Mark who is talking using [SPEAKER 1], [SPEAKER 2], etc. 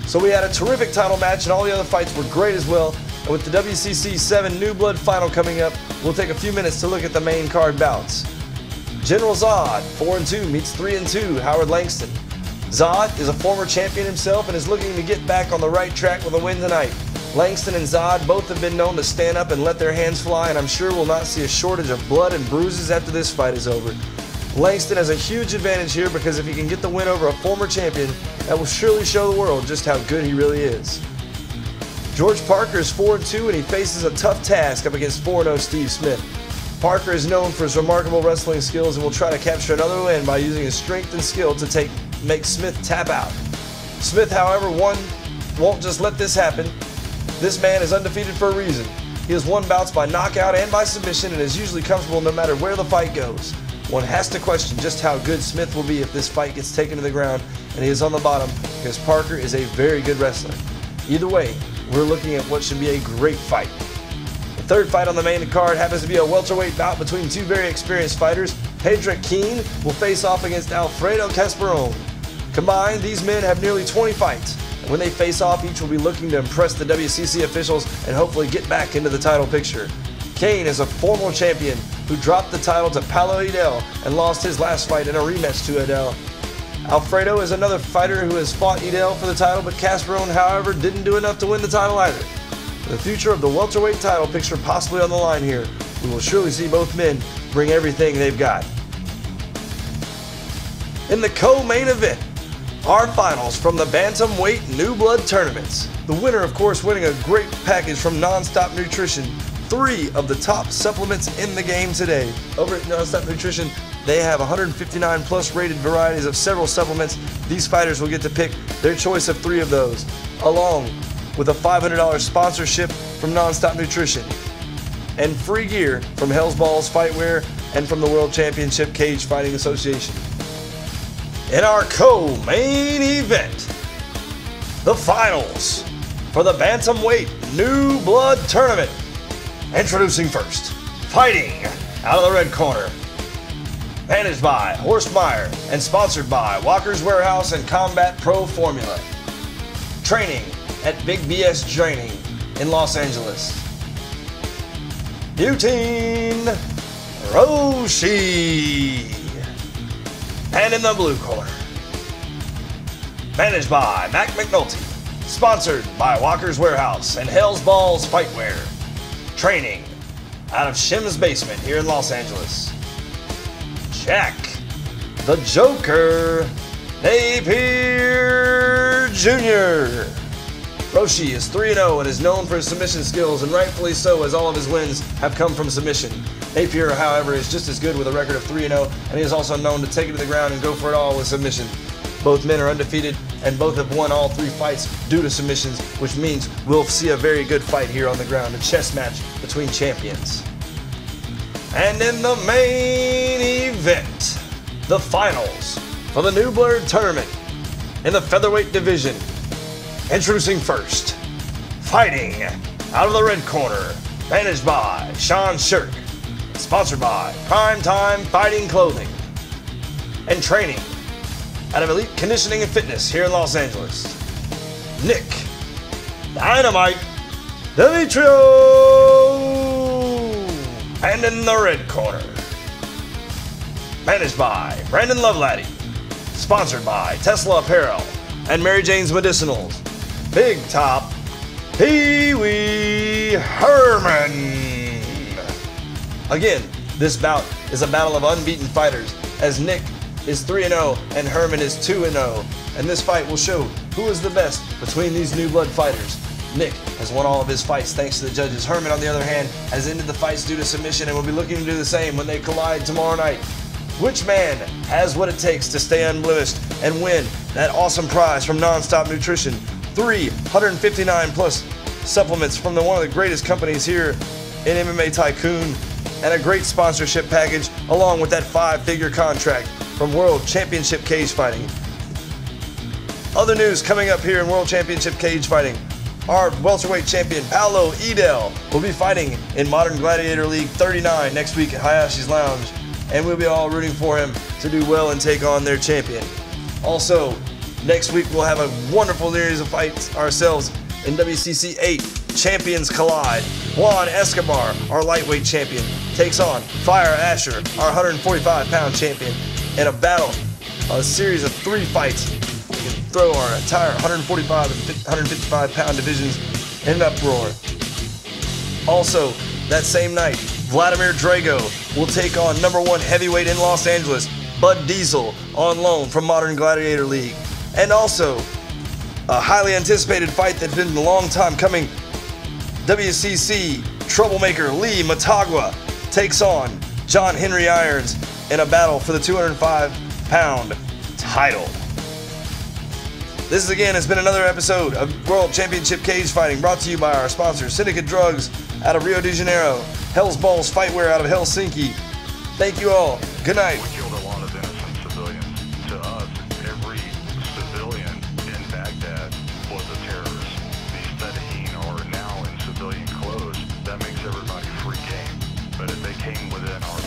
[SPEAKER 1] So we had a terrific title match, and all the other fights were great as well. And with the WCC 7 New Blood Final coming up, we'll take a few minutes to look at the main card bouts. General Zod, 4-2, meets 3-2, Howard Langston. Zod is a former champion himself and is looking to get back on the right track with a win tonight. Langston and Zod both have been known to stand up and let their hands fly, and I'm sure we'll not see a shortage of blood and bruises after this fight is over. Langston has a huge advantage here because if he can get the win over a former champion, that will surely show the world just how good he really is. George Parker is 4-2 and he faces a tough task up against 4-0 Steve Smith. Parker is known for his remarkable wrestling skills and will try to capture another win by using his strength and skill to make Smith tap out. Smith, however, won't just let this happen. This man is undefeated for a reason. He has won bouts by knockout and by submission and is usually comfortable no matter where the fight goes. One has to question just how good Smith will be if this fight gets taken to the ground and he is on the bottom, because Parker is a very good wrestler. Either way, we're looking at what should be a great fight. The third fight on the main card happens to be a welterweight bout between two very experienced fighters. Pedrick Keene will face off against Alfredo Casperone. Combined, these men have nearly 20 fights. And when they face off, each will be looking to impress the WCC officials and hopefully get back into the title picture. Kane is a former champion who dropped the title to Paulo Edel and lost his last fight in a rematch to Edel. Alfredo is another fighter who has fought Edel for the title, but Casperone, however, didn't do enough to win the title either. The future of the welterweight title picture possibly on the line here. We will surely see both men bring everything they've got. In the co-main event, our finals from the Bantamweight New Blood tournaments. The winner, of course, winning a great package from Nonstop Nutrition. 3 of the top supplements in the game today. Over at Nonstop Nutrition, they have 159 plus rated varieties of several supplements. These fighters will get to pick their choice of 3 of those, along with a $500 sponsorship from Nonstop Nutrition and free gear from Hell's Balls Fightwear and from the World Championship Cage Fighting Association. In our co-main event, the finals for the Bantamweight New Blood Tournament. Introducing first, fighting out of the red corner, managed by Horst Meyer and sponsored by Walker's Warehouse and Combat Pro Formula. Training at Big BS Training in Los Angeles. Butane Roshi. And in the blue corner, managed by Mac McNulty, sponsored by Walker's Warehouse and Hell's Balls Fightwear. Training out of Shim's basement here in Los Angeles. Jack the Joker Napier Jr. Roshi is 3-0 and is known for his submission skills, and rightfully so, as all of his wins have come from submission. Napier, however, is just as good with a record of 3-0, and he is also known to take it to the ground and go for it all with submission. Both men are undefeated, and both have won all 3 fights due to submissions, which means we'll see a very good fight here on the ground, a chess match between champions. And in the main event, the finals for the New Blood Tournament in the featherweight division. Introducing first, fighting out of the red corner, managed by Sean Shirk, sponsored by Primetime Fighting Clothing, and training out of Elite Conditioning and Fitness here in Los Angeles, Nick Dynamite Demetrio. And in the red corner, managed by Brandon Lovelady, sponsored by Tesla Apparel and Mary Jane's Medicinals, Big Top Pee Wee Herman. Again, this bout is a battle of unbeaten fighters, as Nick is 3-0 and Herman is 2-0, and this fight will show who is the best between these new blood fighters. Nick has won all of his fights thanks to the judges. Herman, on the other hand, has ended the fights due to submission and will be looking to do the same when they collide tomorrow night. Which man has what it takes to stay unblemished and win that awesome prize from Nonstop Nutrition? 359 plus supplements from one of the greatest companies here in MMA Tycoon, and a great sponsorship package along with that 5-figure contract from World Championship Cage Fighting. Other news coming up here in World Championship Cage Fighting. Our welterweight champion, Paulo Edel, will be fighting in Modern Gladiator League 39 next week at Hayashi's Lounge, and we'll be all rooting for him to do well and take on their champion. Also, Next week, we'll have a wonderful series of fights ourselves in WCC 8. Champions collide. Juan Escobar, our lightweight champion, takes on Fire Asher, our 145-pound champion, in a battle, a series of 3 fights. We can throw our entire 145 and 155-pound divisions in an uproar. Also, that same night, Vladimir Drago will take on #1 heavyweight in Los Angeles, Bud Diesel, on loan from Modern Gladiator League. And also, a highly anticipated fight that's been a long time coming. WCC troublemaker Lee Matagua takes on John Henry Irons in a battle for the 205-pound title. This again has been another episode of World Championship Cage Fighting, brought to you by our sponsor, Syndicate Drugs out of Rio de Janeiro, Hell's Balls Fightwear out of Helsinki. Thank you all. Good night.
[SPEAKER 2] We killed a lot of innocent civilians. To us, every civilian in Baghdad was a terrorist. These Fedayeen are now in civilian clothes. That makes everybody free game. But if they came within our